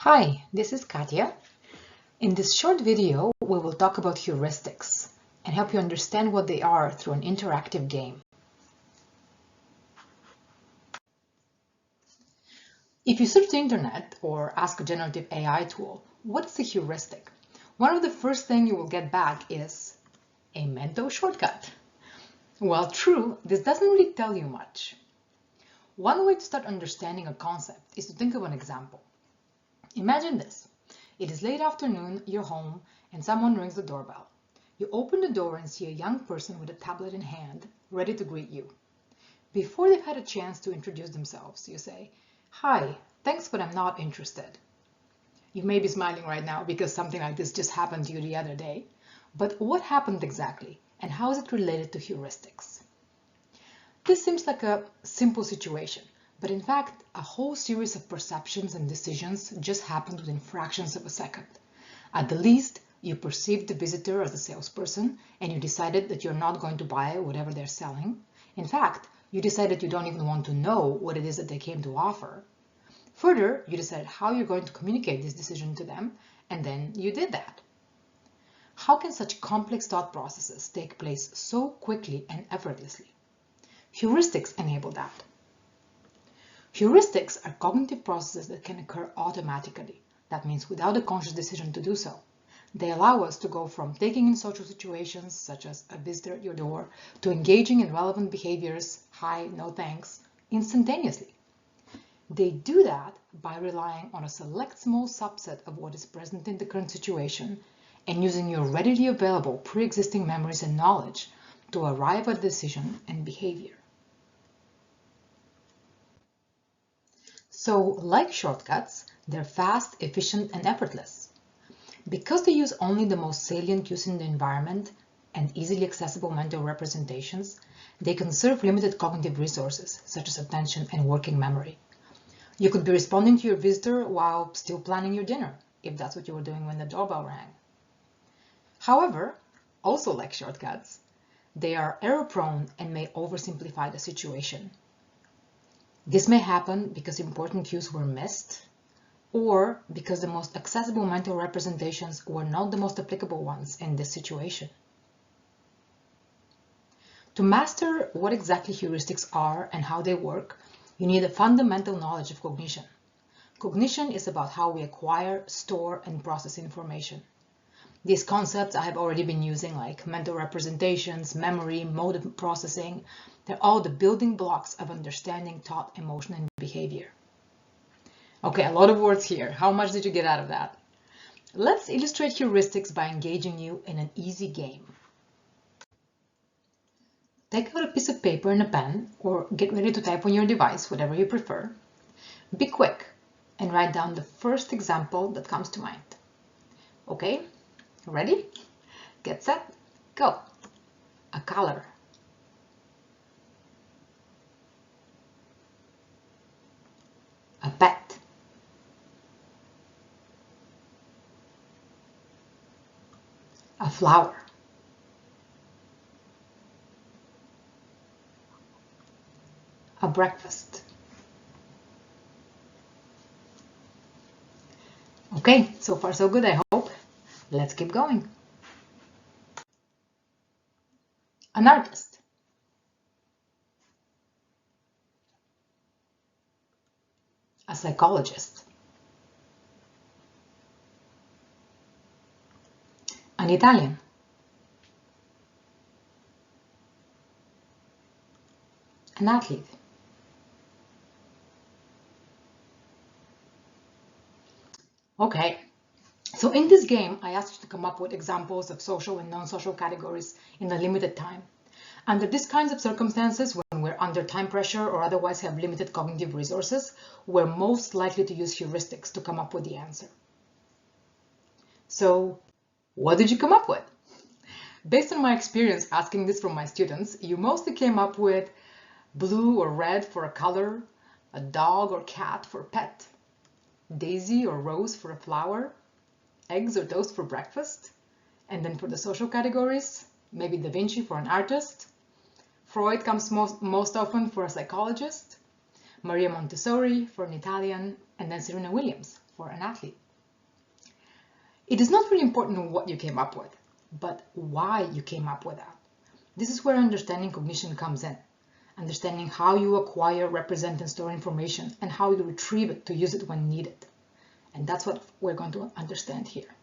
Hi, this is Katia. In this short video, we will talk about heuristics and help you understand what they are through an interactive game. If you search the internet or ask a generative AI tool, what's a heuristic? One of the first things you will get back is a mental shortcut. While true, this doesn't really tell you much. One way to start understanding a concept is to think of an example. Imagine this. It is late afternoon, you're home, and someone rings the doorbell. You open the door and see a young person with a tablet in hand, ready to greet you. Before they've had a chance to introduce themselves, you say, "Hi, thanks, but I'm not interested." You may be smiling right now because something like this just happened to you the other day. But what happened exactly, and how is it related to heuristics? This seems like a simple situation. But in fact, a whole series of perceptions and decisions just happened within fractions of a second. At the least, you perceived the visitor as a salesperson and you decided that you're not going to buy whatever they're selling. In fact, you decided you don't even want to know what it is that they came to offer. Further, you decided how you're going to communicate this decision to them, and then you did that. How can such complex thought processes take place so quickly and effortlessly? Heuristics enable that. Heuristics are cognitive processes that can occur automatically. That means without a conscious decision to do so. They allow us to go from taking in social situations, such as a visitor at your door, to engaging in relevant behaviors, hi, no thanks, instantaneously. They do that by relying on a select small subset of what is present in the current situation and using your readily available pre-existing memories and knowledge to arrive at a decision and behavior. So, like shortcuts, they're fast, efficient, and effortless. Because they use only the most salient cues in the environment and easily accessible mental representations, they conserve limited cognitive resources, such as attention and working memory. You could be responding to your visitor while still planning your dinner, if that's what you were doing when the doorbell rang. However, also like shortcuts, they are error-prone and may oversimplify the situation. This may happen because important cues were missed, or because the most accessible mental representations were not the most applicable ones in this situation. To master what exactly heuristics are and how they work, you need a fundamental knowledge of cognition. Cognition is about how we acquire, store, and process information. These concepts I have already been using, like mental representations, memory, mode of processing. They're all the building blocks of understanding thought, emotion, and behavior. Okay, a lot of words here. How much did you get out of that? Let's illustrate heuristics by engaging you in an easy game. Take out a piece of paper and a pen, or get ready to type on your device, whatever you prefer. Be quick and write down the first example that comes to mind. Okay? Ready? Get set, go. A color. A pet. A flower. A breakfast. Okay, so far so good, I hope. Let's keep going. An artist. A psychologist. An Italian. An athlete. Okay, so in this game, I asked you to come up with examples of social and non-social categories in a limited time. Under these kinds of circumstances, when we're under time pressure or otherwise have limited cognitive resources, we're most likely to use heuristics to come up with the answer. So, what did you come up with? Based on my experience asking this from my students, you mostly came up with blue or red for a color, a dog or cat for a pet, daisy or rose for a flower, eggs or toast for breakfast, and then for the social categories, maybe Da Vinci for an artist. Freud comes most often for a psychologist. Maria Montessori for an Italian, and then Serena Williams for an athlete. It is not really important what you came up with, but why you came up with that. This is where understanding cognition comes in. Understanding how you acquire, represent, and store information, and how you retrieve it to use it when needed. And that's what we're going to understand here.